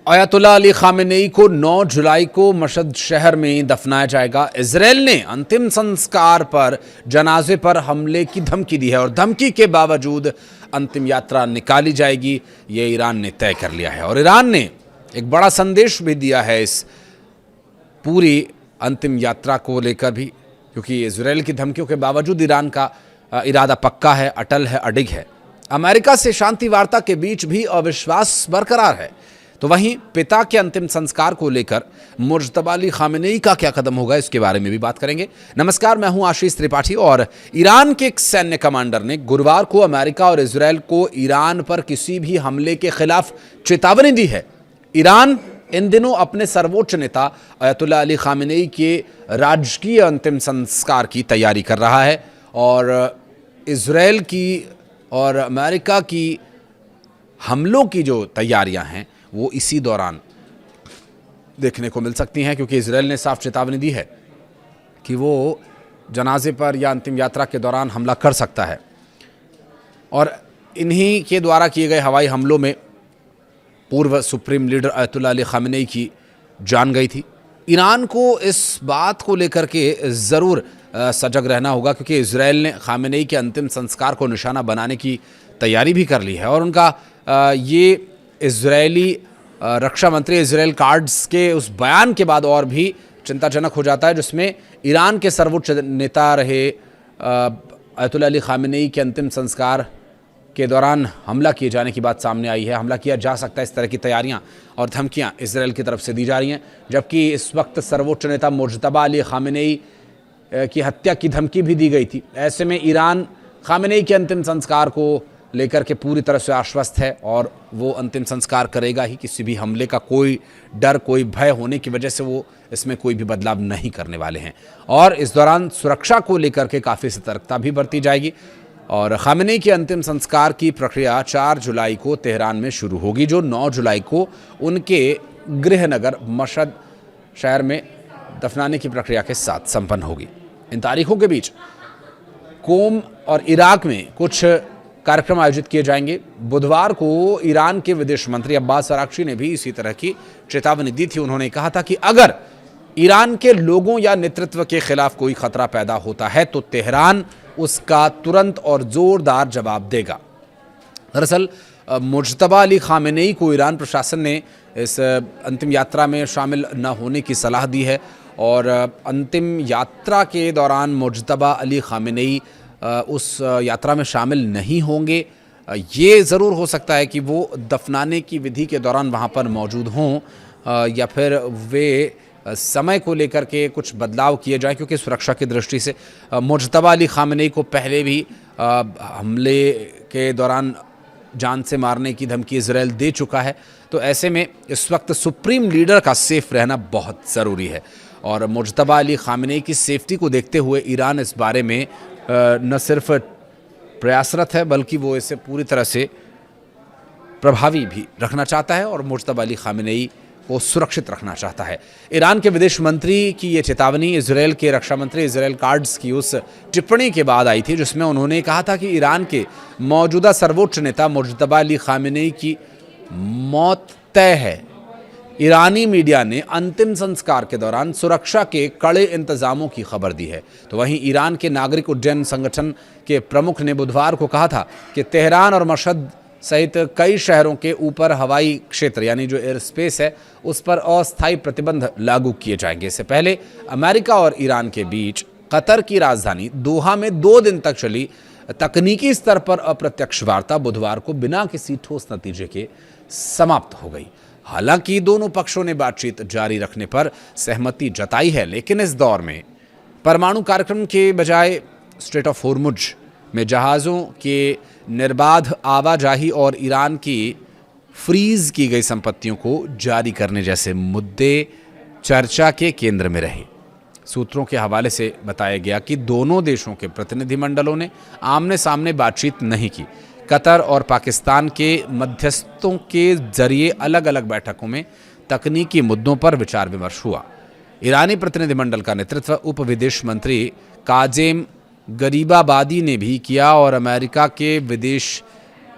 अयतुल्ला Ali Khamenei को 9 जुलाई को Mashhad शहर में दफनाया जाएगा। इजराइल ने अंतिम संस्कार पर जनाजे पर हमले की धमकी दी है और धमकी के बावजूद अंतिम यात्रा निकाली जाएगी, ये ईरान ने तय कर लिया है। और ईरान ने एक बड़ा संदेश भी दिया है इस पूरी अंतिम यात्रा को लेकर भी, क्योंकि इजराइल की धमकियों के बावजूद ईरान का इरादा पक्का है, अटल है, अडिग है। अमेरिका से शांति वार्ता के बीच भी अविश्वास बरकरार है। तो वहीं पिता के अंतिम संस्कार को लेकर मुज्तबा अली खामेनेई का क्या कदम होगा, इसके बारे में भी बात करेंगे। नमस्कार, मैं हूं आशीष त्रिपाठी। और ईरान के एक सैन्य कमांडर ने गुरुवार को अमेरिका और इजराइल को ईरान पर किसी भी हमले के खिलाफ चेतावनी दी है। ईरान इन दिनों अपने सर्वोच्च नेता अयतुल्ला अली खामेनेई के राजकीय अंतिम संस्कार की तैयारी कर रहा है और इजराइल की और अमेरिका की हमलों की जो तैयारियां हैं वो इसी दौरान देखने को मिल सकती हैं, क्योंकि इजराइल ने साफ चेतावनी दी है कि वो जनाजे पर या अंतिम यात्रा के दौरान हमला कर सकता है। और इन्हीं के द्वारा किए गए हवाई हमलों में पूर्व सुप्रीम लीडर अयतुल्ला अली खामेनेई की जान गई थी। ईरान को इस बात को लेकर के ज़रूर सजग रहना होगा, क्योंकि इजराइल ने खामेनेई के अंतिम संस्कार को निशाना बनाने की तैयारी भी कर ली है। और उनका ये इजरायली रक्षा मंत्री इजराइल कार्ड्स के उस बयान के बाद और भी चिंताजनक हो जाता है, जिसमें ईरान के सर्वोच्च नेता रहे अयतुल्ला अली खामेनेई के अंतिम संस्कार के दौरान हमला किए जाने की बात सामने आई है। हमला किया जा सकता है, इस तरह की तैयारियां और धमकियां इजराइल की तरफ से दी जा रही हैं। जबकि इस वक्त सर्वोच्च नेता मुज्तबा अली खामेनेई की हत्या की धमकी भी दी गई थी। ऐसे में ईरान खामेनेई के अंतिम संस्कार को लेकर के पूरी तरह से आश्वस्त है और वो अंतिम संस्कार करेगा ही। किसी भी हमले का कोई डर, कोई भय होने की वजह से वो इसमें कोई भी बदलाव नहीं करने वाले हैं। और इस दौरान सुरक्षा को लेकर के काफ़ी सतर्कता भी बरती जाएगी। और खामेनेई के अंतिम संस्कार की प्रक्रिया 4 जुलाई को तेहरान में शुरू होगी, जो 9 जुलाई को उनके गृह नगर मशहद शहर में दफनाने की प्रक्रिया के साथ संपन्न होगी। इन तारीखों के बीच कोम और इराक में कुछ कार्यक्रम आयोजित किए जाएंगे। बुधवार को ईरान के विदेश मंत्री अब्बास अराक्ची ने भी इसी तरह की चेतावनी दी थी। उन्होंने कहा था कि अगर ईरान के लोगों या नेतृत्व के खिलाफ कोई खतरा पैदा होता है तो तेहरान उसका तुरंत और जोरदार जवाब देगा। दरअसल मुज्तबा अली खामेनेई को ईरान प्रशासन ने इस अंतिम यात्रा में शामिल न होने की सलाह दी है और अंतिम यात्रा के दौरान मुज्तबा अली खामेनेई उस यात्रा में शामिल नहीं होंगे। ये ज़रूर हो सकता है कि वो दफनाने की विधि के दौरान वहाँ पर मौजूद हों या फिर वे समय को लेकर के कुछ बदलाव किए जाए, क्योंकि सुरक्षा की दृष्टि से मुज्तबा अली खामेनेई को पहले भी हमले के दौरान जान से मारने की धमकी इजराइल दे चुका है। तो ऐसे में इस वक्त सुप्रीम लीडर का सेफ रहना बहुत ज़रूरी है और मुज्तबा अली खामेनेई की सेफ्टी को देखते हुए ईरान इस बारे में न सिर्फ प्रयासरत है बल्कि वो इसे पूरी तरह से प्रभावी भी रखना चाहता है और मुज्तबा अली खामेनेई को सुरक्षित रखना चाहता है। ईरान के विदेश मंत्री की ये चेतावनी इजराइल के रक्षा मंत्री इजराइल कार्ड्स की उस टिप्पणी के बाद आई थी, जिसमें उन्होंने कहा था कि ईरान के मौजूदा सर्वोच्च नेता मुज्तबा अली खामेनेई की मौत तय है। ईरानी मीडिया ने अंतिम संस्कार के दौरान सुरक्षा के कड़े इंतजामों की खबर दी है। तो वहीं ईरान के नागरिक उड्डयन संगठन के प्रमुख ने बुधवार को कहा था कि तेहरान और मशहद सहित कई शहरों के ऊपर हवाई क्षेत्र यानी जो एयर स्पेस है उस पर अस्थायी प्रतिबंध लागू किए जाएंगे। इससे पहले अमेरिका और ईरान के बीच कतर की राजधानी दोहा में 2 दिन तक चली तकनीकी स्तर पर अप्रत्यक्ष वार्ता बुधवार को बिना किसी ठोस नतीजे के समाप्त हो गई। हालांकि दोनों पक्षों ने बातचीत जारी रखने पर सहमति जताई है, लेकिन इस दौर में परमाणु कार्यक्रम के बजाय स्ट्रेट ऑफ होर्मुज में जहाज़ों के निर्बाध आवाजाही और ईरान की फ्रीज की गई संपत्तियों को जारी करने जैसे मुद्दे चर्चा के केंद्र में रहे। सूत्रों के हवाले से बताया गया कि दोनों देशों के प्रतिनिधिमंडलों ने आमने सामने बातचीत नहीं की। कतर और पाकिस्तान के मध्यस्थों के जरिए अलग अलग बैठकों में तकनीकी मुद्दों पर विचार विमर्श हुआ। ईरानी प्रतिनिधिमंडल का नेतृत्व उप विदेश मंत्री काजेम गरीबाबादी ने भी किया और अमेरिका के विदेश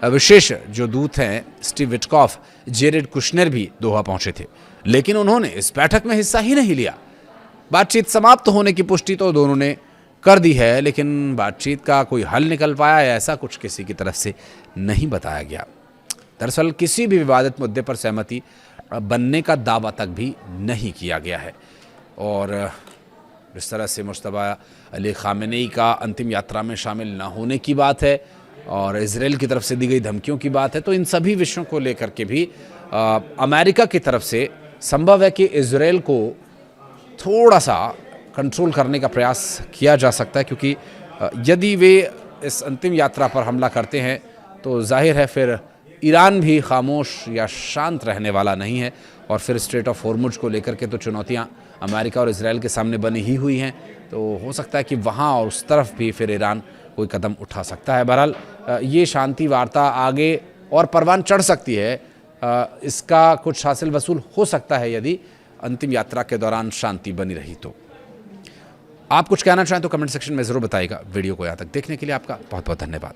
विशेष जो दूत हैं स्टीव विटकॉफ, जेरेड कुशनर भी दोहा पहुंचे थे, लेकिन उन्होंने इस बैठक में हिस्सा ही नहीं लिया। बातचीत समाप्त होने की पुष्टि तो दोनों ने कर दी है, लेकिन बातचीत का कोई हल निकल पाया है ऐसा कुछ किसी की तरफ से नहीं बताया गया। दरअसल किसी भी विवादित मुद्दे पर सहमति बनने का दावा तक भी नहीं किया गया है। और जिस तरह से मुश्तबा अली खामेनेई का अंतिम यात्रा में शामिल न होने की बात है और इजराइल की तरफ से दी गई धमकियों की बात है, तो इन सभी विषयों को लेकर के भी अमेरिका की तरफ से संभव है कि इजराइल को थोड़ा सा कंट्रोल करने का प्रयास किया जा सकता है, क्योंकि यदि वे इस अंतिम यात्रा पर हमला करते हैं तो जाहिर है फिर ईरान भी खामोश या शांत रहने वाला नहीं है, और फिर स्ट्रेट ऑफ हॉर्मुज को लेकर के तो चुनौतियां अमेरिका और इजराइल के सामने बनी ही हुई हैं, तो हो सकता है कि वहां और उस तरफ भी फिर ईरान कोई कदम उठा सकता है। बहरहाल ये शांति वार्ता आगे और परवान चढ़ सकती है, इसका कुछ हासिल वसूल हो सकता है यदि अंतिम यात्रा के दौरान शांति बनी रही तो। आप कुछ कहना चाहें तो कमेंट सेक्शन में ज़रूर बताइएगा। वीडियो को यहाँ तक देखने के लिए आपका बहुत बहुत धन्यवाद।